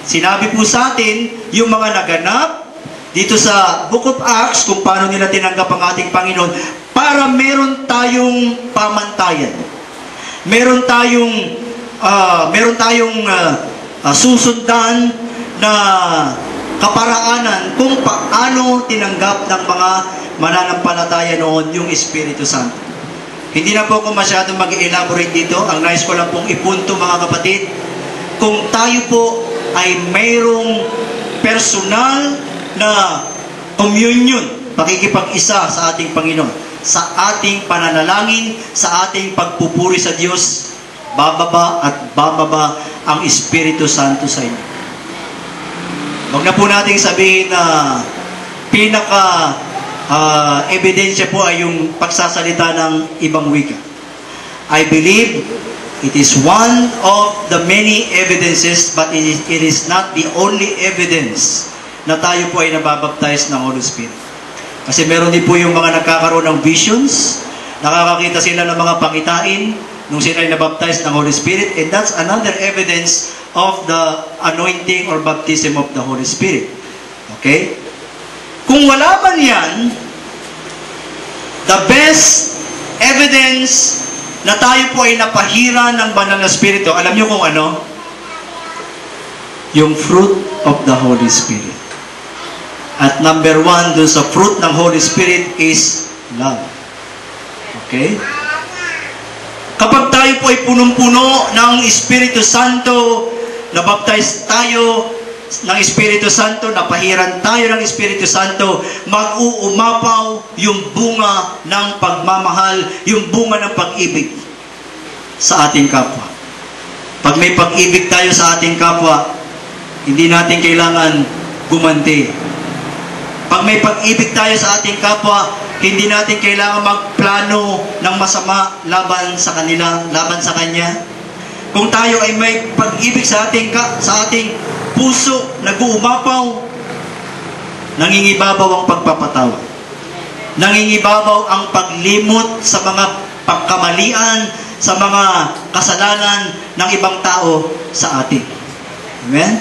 Sinabi po sa atin yung mga naganap dito sa Book of Acts kung paano nila tinanggap ang ating Panginoon para meron tayong pamantayan. Meron tayong susundan na kaparaanan kung paano tinanggap ng mga mananampalataya noon yung Espiritu Santo. Hindi na po ako masyadong mag-elaborate dito. Ang nais ko lang pong ipunto, mga kapatid, kung tayo po ay mayroong personal na communion, pakikipag-isa sa ating Panginoon, sa ating pananalangin, sa ating pagpupuri sa Diyos, bababa at bababa ang Espiritu Santo sa inyo. Huwag na po nating sabihin na ebidensya po ay yung pagsasalita ng ibang wika. I believe it is one of the many evidences, but it is not the only evidence na tayo po ay nababaptize ng Holy Spirit. Kasi meron din po yung mga nagkakaroon ng visions, nakakakita sila ng mga pangitain nung sila ay nabaptize ng Holy Spirit, and that's another evidence of the anointing or baptism of the Holy Spirit. Okay? Kung wala man yan, the best evidence na tayo po ay napahira ng banal na Espiritu, alam nyo kung ano? Yung fruit of the Holy Spirit. At number 1 dun sa fruit ng Holy Spirit is love. Okay? Kapag tayo po ay punong-puno ng Espiritu Santo, nabaptize tayo ng Espiritu Santo, napahiran tayo ng Espiritu Santo, mag-uumapaw yung bunga ng pagmamahal, yung bunga ng pag-ibig sa ating kapwa. Pag may pag-ibig tayo sa ating kapwa, hindi natin kailangan gumanti. Pag may pag-ibig tayo sa ating kapwa, hindi natin kailangan magplano ng masama laban sa kanila, laban sa kanya. Kung tayo ay may pag-ibig sa ating puso, nag-uumapaw, nangingibabaw ang pagpapatawa. Nangingibabaw ang paglimot sa mga pagkamalian, sa mga kasalanan ng ibang tao sa atin. Amen?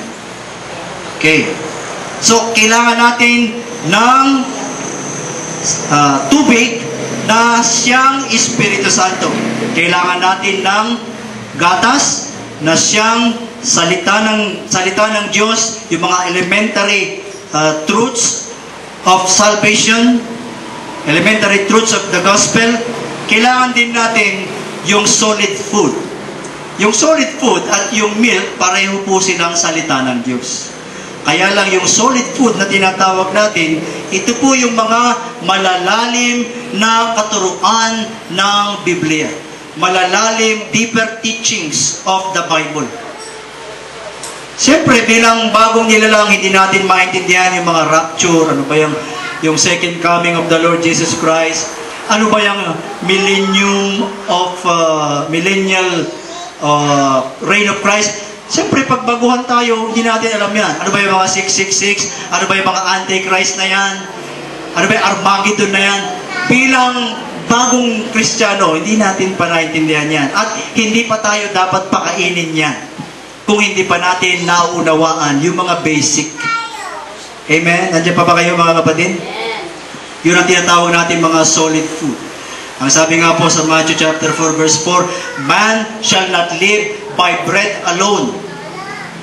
Okay. So, kailangan natin ng tubig na siyang Espiritu Santo. Kailangan natin ng gatas na siyang salita ng Diyos, yung mga elementary truths of salvation, elementary truths of the gospel. Kailangan din natin yung solid food. Yung solid food at yung milk, pareho po silang salita ng Diyos. Kaya lang yung solid food na tinatawag natin, ito po yung mga malalalim na katuruan ng Biblia. Malalalim, deeper teachings of the Bible. Siyempre, bilang bagong nilalang, hindi natin maintindihan yung mga rapture, ano ba yung second coming of the Lord Jesus Christ, ano ba yung millennial reign of Christ. Siyempre, pagbaguhan tayo, hindi natin alam yan. Ano ba yung mga 666? Ano ba yung mga Antichrist na yan? Ano ba yung Armageddon na yan? Bilang bagong Kristiyano, hindi natin pa naintindihan yan. At hindi pa tayo dapat pakainin yan kung hindi pa natin nauunawaan yung mga basic. Amen? Nandiyan pa ba kayo, mga kapatid? Yun ang tinatawag natin mga solid food. Ang sabi nga po sa Matthew chapter 4 verse 4, man shall not live by bread alone,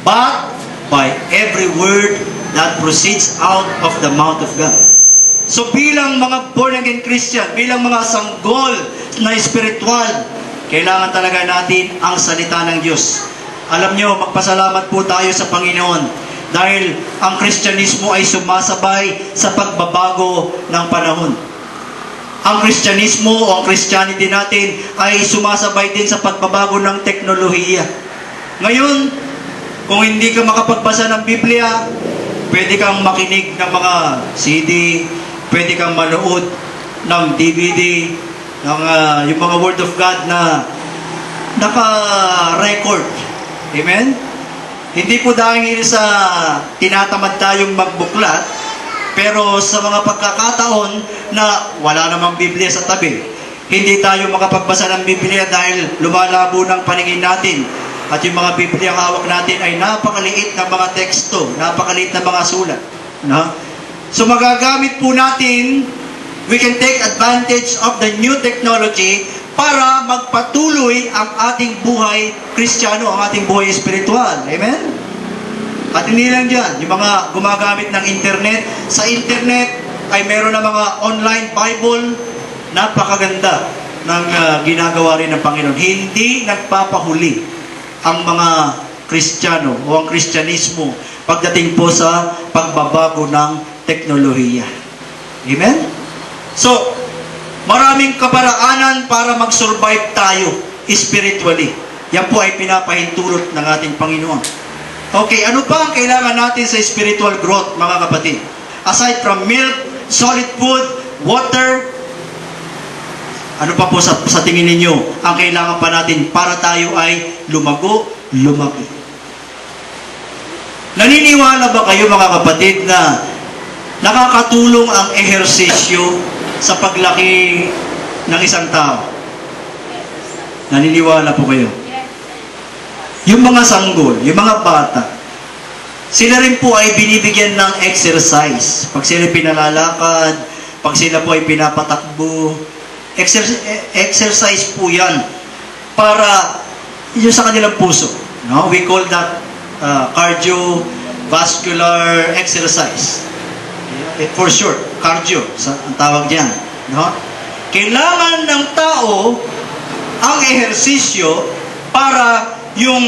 but by every word that proceeds out of the mouth of God. So bilang mga born-again Christian, bilang mga sanggol na espiritual, kailangan talaga natin ang salita ng Diyos. Alam nyo, magpasalamat po tayo sa Panginoon dahil ang Kristyanismo ay sumasabay sa pagbabago ng panahon. Ang Kristyanismo o ang Christianity natin ay sumasabay din sa pagbabago ng teknolohiya. Ngayon, kung hindi ka makapagbasa ng Biblia, pwede kang makinig ng mga CD, pwede kang manood ng DVD, ng yung mga Word of God na naka-record. Amen? Hindi po dahil sa tinatamad tayong magbuklat, pero sa mga pagkakataon na wala namang Biblia sa tabi, hindi tayo makapagbasa ng Biblia dahil lumalabo ng paningin natin. At yung mga Biblia ang hawak natin ay napakaliit na mga teksto, napakaliit na mga sulat. No? So magagamit po natin, we can take advantage of the new technology para magpatuloy ang ating buhay Kristiyano, ang ating buhay espiritual. Amen? At hindi lang dyan, yung mga gumagamit ng internet, sa internet ay meron na mga online Bible, napakaganda ng ginagawa rin ng Panginoon. Hindi nagpapahuli ang mga Kristiyano o ang Kristyanismo pagdating po sa pagbabago ng teknolohiya. Amen? So, maraming kaparaanan para mag-survive tayo spiritually. Yan po ay pinapahintulot ng ating Panginoon. Okay, ano pa ang kailangan natin sa spiritual growth, mga kapatid? Aside from milk, solid food, water, ano pa po sa tingin ninyo ang kailangan pa natin para tayo ay lumago, lumaki? Naniniwala ba kayo, mga kapatid, na nakakatulong ang ehersisyo sa paglaki ng isang tao? Naniniwala po kayo? Yung mga sanggol, yung mga bata, sila rin po ay binibigyan ng exercise. Pag sila pinalalakad, pag sila po ay pinapatakbo, exercise po yan para yun sa kanilang puso. No? We call that cardiovascular exercise. For short, cardio, ang tawag diyan. No? Kailangan ng tao ang ehersisyo para yung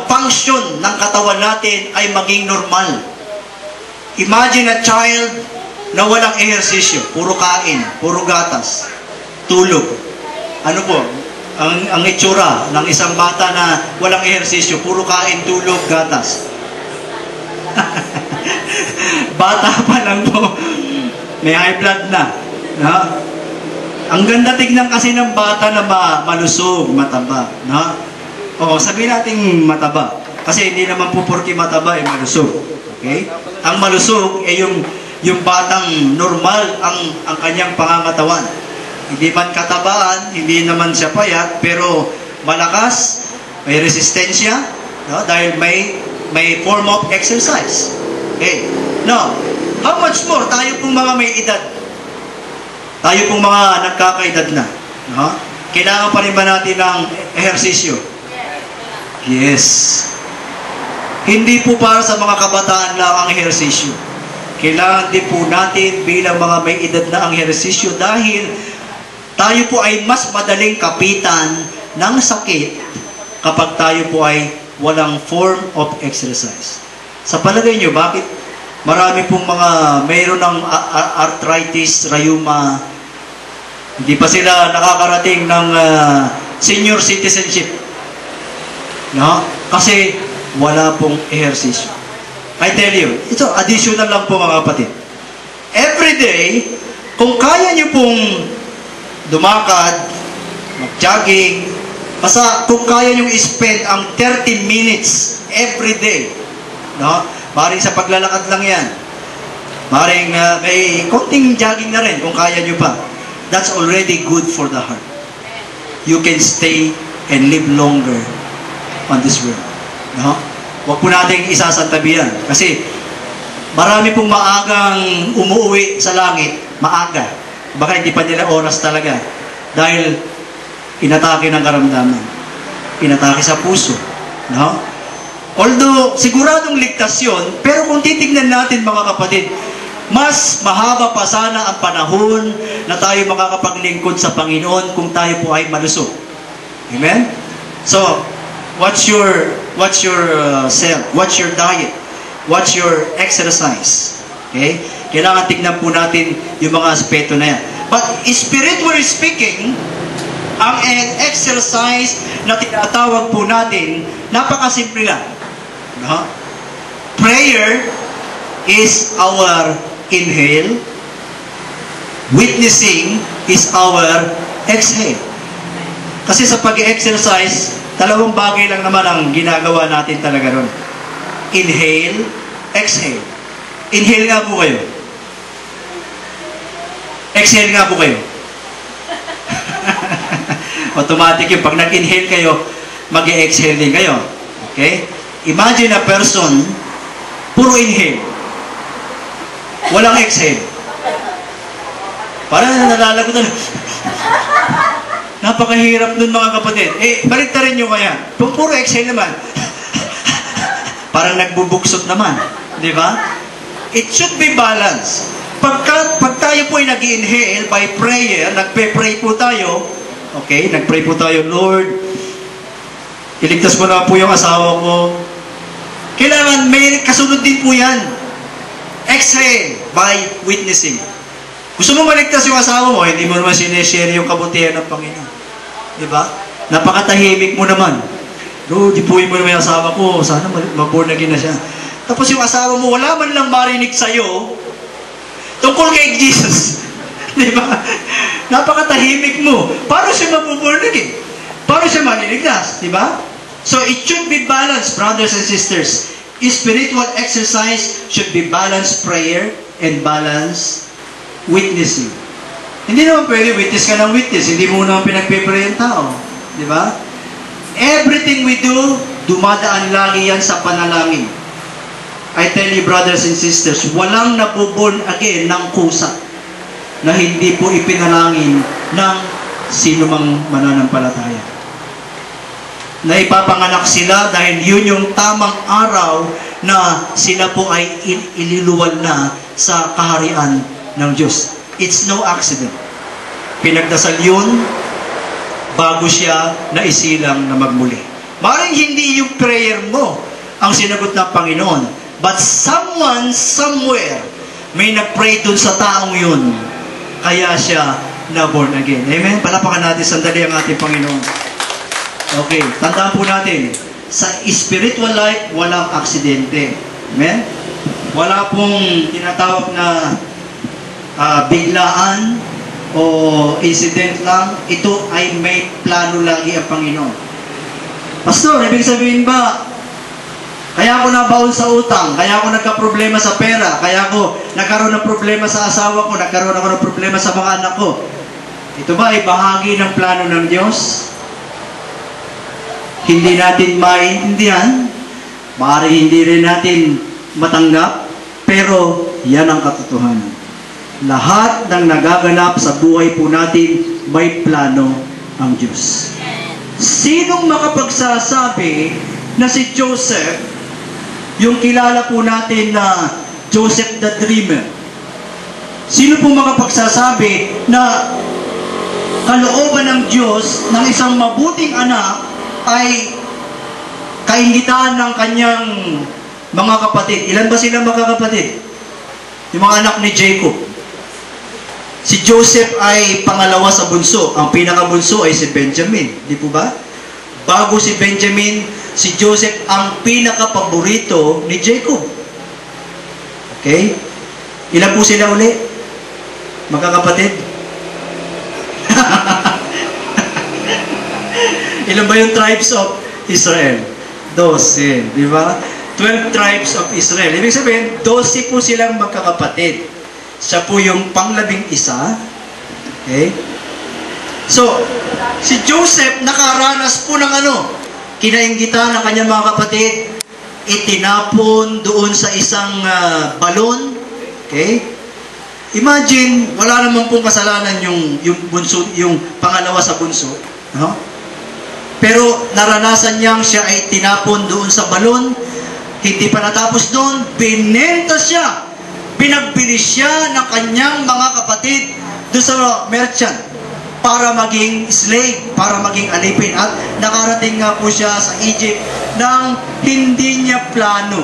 function ng katawan natin ay maging normal. Imagine a child na walang ehersisyo, puro kain, puro gatas, tulog. Ano po? Ang itsura ng isang bata na walang ehersisyo, puro kain, tulog, gatas. Bata pa lang po, may high blood na. No? Ang ganda tignan kasi ng bata na malusog, mataba. No? O, sabihin natin mataba. Kasi hindi naman po porke mataba ay malusog. Okay? Ang malusog ay yung batang normal ang kanyang pangangatawan. Hindi man katabaan, hindi naman siya payat, pero malakas, may resistensya, no? Dahil may form of exercise. Okay. Now, how much more tayo pong mga may edad? Tayo pong mga nagkakaedad na. No? Kailangan pa rin ba natin ng ehersisyo? Yes. Hindi po para sa mga kabataan lang ang ehersisyo. Kailangan din po natin bilang mga may edad na ang ehersisyo dahil tayo po ay mas madaling kapitan ng sakit kapag tayo po ay walang form of exercise. Sa palagay nyo, bakit marami pong mga mayroon ng arthritis, rheuma, hindi pa sila nakakarating ng senior citizenship? No? Kasi wala pong ehersisyo. I tell you, ito additional lang po, mga kapatid. Every day, kung kaya nyo pong dumakad, mag-jogging, basta kung kaya nyo i-spend ang 30 minutes every day, no? Maring sa paglalakad lang yan. Maring may konting jogging na rin kung kaya nyo pa. That's already good for the heart. You can stay and live longer on this world. No? Huwag po natin isasantabi yan. Kasi marami pong maagang umuwi sa langit, maaga. Baka hindi pa nila oras talaga. Dahil inatake ng karamdaman. Inatake sa puso. No? Although, siguradong ligtas yun, pero kung titignan natin, mga kapatid, mas mahaba pa sana ang panahon na tayo makakapaglingkod sa Panginoon kung tayo po ay malusog. Amen? So, what's your self? What's your diet? What's your exercise? Okay? Kailangan tignan po natin yung mga aspeto na yan. But spiritually speaking, ang exercise na tinatawag po natin, napakasimple lang. No? Prayer is our inhale. Witnessing is our exhale. Kasi sa pag-exercise, dalawang bagay lang naman ang ginagawa natin talaga ron. Inhale, exhale. Inhale nga po kayo. Exhale nga po kayo. Automatic yung pag nag-inhale kayo, mag-exhale din kayo. Okay? Imagine a person, puro inhale. Walang exhale. Parang nalalagot na. Napakahirap nun mga kapatid. Balik na rin nyo kaya. Kung puro exhale naman, parang nagbubuksot naman. Di ba? It should be balanced. Pag tayo po ay nag-inhale by prayer, nagpe-pray po tayo, okay, nag-pray po tayo, Lord, iligtas ko na po yung asawa ko. Kailangan may kasunod din po yan. Exhale by witnessing. Gusto mo maligtas yung asawa mo, hindi mo naman sineshare yung kabutihan ng Panginoon. Diba? Napakatahimik mo naman. Lord, ipuin mo naman yung asawa ko, sana mag-born again na siya. Tapos yung asawa mo, wala man lang marinig sa'yo, tungkol kay Jesus. Diba? Napakatahimik mo. Paano siya mag-born again? Paano siya maniligtas? Diba? So it should be balanced, brothers and sisters. Spiritual exercise should be balanced prayer and balanced witnessing. Hindi naman pwede witness ka ng witness. Hindi mo naman pinagpipray ang tao. Di ba? Everything we do, dumadaan lagi yan sa panalangin. I tell you, brothers and sisters, walang nabuborn again ng kusa na hindi po ipinalangin ng sino mang mananampalataya. Na ipapanganak sila dahil yun yung tamang araw na sila po ay ililuwal na sa kaharian ng Diyos. It's no accident. Pinagdasal yun bago siya naisilang na magmuli. Maring hindi yung prayer mo ang sinagot ng Panginoon, but someone, somewhere, may nag-pray dun sa taong yun, kaya siya na-born again. Amen? Palapakan natin sandali ang ating Panginoon. Okay, tandaan po natin, sa spiritual life, walang aksidente. Amen? Wala pong tinatawag na biglaan o incident lang. Ito ay may plano lagi ang Panginoon. Pastor, ibig sabihin ba, kaya ako nabaon sa utang, kaya ako nagka-problema sa pera, kaya ako nagkaroon ng problema sa asawa ko, nagkaroon ako ng problema sa mga anak ko. Ito ba ay bahagi ng plano ng Diyos? Hindi natin maintindihan, maaari hindi rin natin matanggap, pero yan ang katotohanan. Lahat ng nagaganap sa buhay po natin, may plano ang Diyos. Sinong makapagsasabi na si Joseph, yung kilala po natin na Joseph the Dreamer, sino po makapagsasabi na kalooban ng Diyos ng isang mabuting anak ay kaingitan ng kanyang mga kapatid? Ilan ba sila magkakapatid? Yung mga anak ni Jacob. Si Joseph ay pangalawa sa bunso. Ang pinakabunso ay si Benjamin. Di po ba? Bago si Benjamin, si Joseph ang pinakapaborito ni Jacob. Okay? Ilan po sila uli? Magkakapatid? Ilan ba yung tribes of Israel? 12. Di ba? 12 tribes of Israel. Ibig sabihin, 12 po silang magkakapatid. Siya po yung pang-11. Okay? So, si Joseph nakaranas po ng ano? Kinainggitan ng kanyang mga kapatid, itinapon doon sa isang balon. Okay? Imagine, wala namang pong kasalanan yung bunso, yung pangalawa sa bunso. No? Pero naranasan niyang siya ay tinapon doon sa balon. Hindi pa natapos doon, binenta siya. Pinagbili siya ng kanyang mga kapatid doon sa merchant para maging slave, para maging alipin. At nakarating nga po siya sa Egypt nang hindi niya plano.